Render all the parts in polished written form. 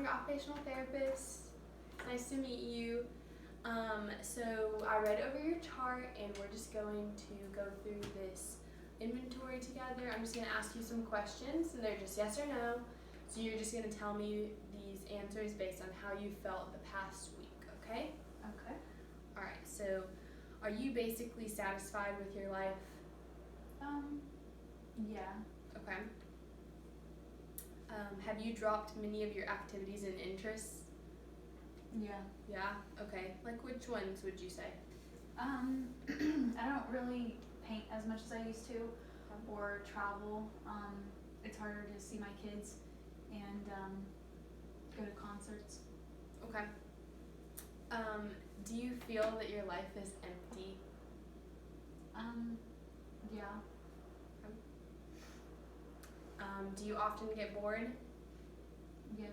your occupational therapist. Nice to meet you. So I read over your chart and we're just going to go through this inventory together. I'm just going to ask you some questions and they're just yes or no. So you're just going to tell me these answers based on how you felt the past week, okay? Okay. All right, so are you basically satisfied with your life? Yeah. Okay. Have you dropped many of your activities and interests? Yeah. Yeah? Okay. Like which ones would you say? I don't really paint as much as I used to or travel. It's harder to see my kids and go to concerts. Okay. Do you feel that your life is empty? Yeah. Do you often get bored? Yes.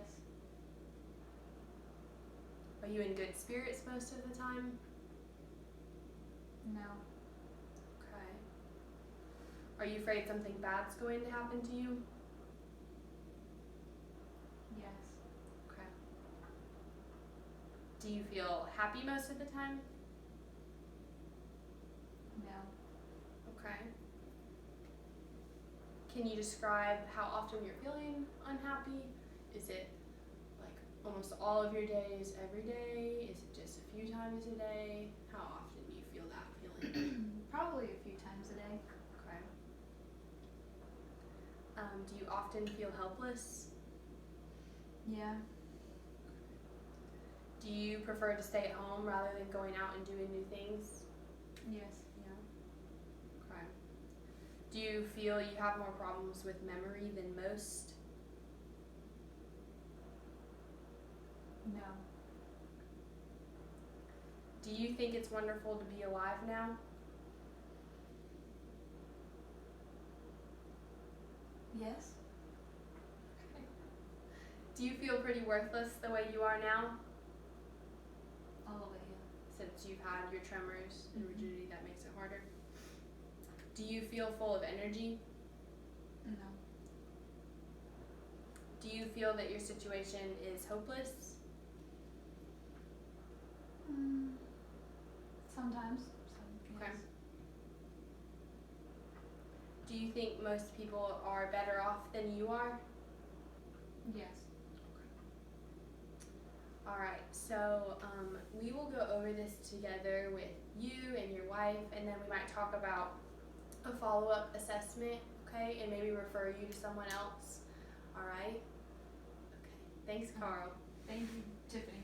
Are you in good spirits most of the time? No. Okay. Are you afraid something bad's going to happen to you? Yes. Okay. Do you feel happy most of the time? No. Okay. Can you describe how often you're feeling unhappy? Is it like almost all of your days, every day? Is it just a few times a day? How often do you feel that feeling? Probably a few times a day. Okay. Do you often feel helpless? Yeah. Do you prefer to stay at home rather than going out and doing new things? Yes. Yeah. Okay. Do you feel you have more problems with memory than most? No. Do you think it's wonderful to be alive now? Yes. Okay. Do you feel pretty worthless the way you are now? A little bit, yeah. Since you've had your tremors and Mhm. rigidity, that makes it harder. Do you feel full of energy? No. Do you feel that your situation is hopeless? Sometimes. Okay. Yes. Do you think most people are better off than you are? Yes. All right, so we will go over this together with you and your wife, and then we might talk about a follow-up assessment, okay, and maybe refer you to someone else. All right? Okay. Thanks, Carl. Thank you, Tiffany.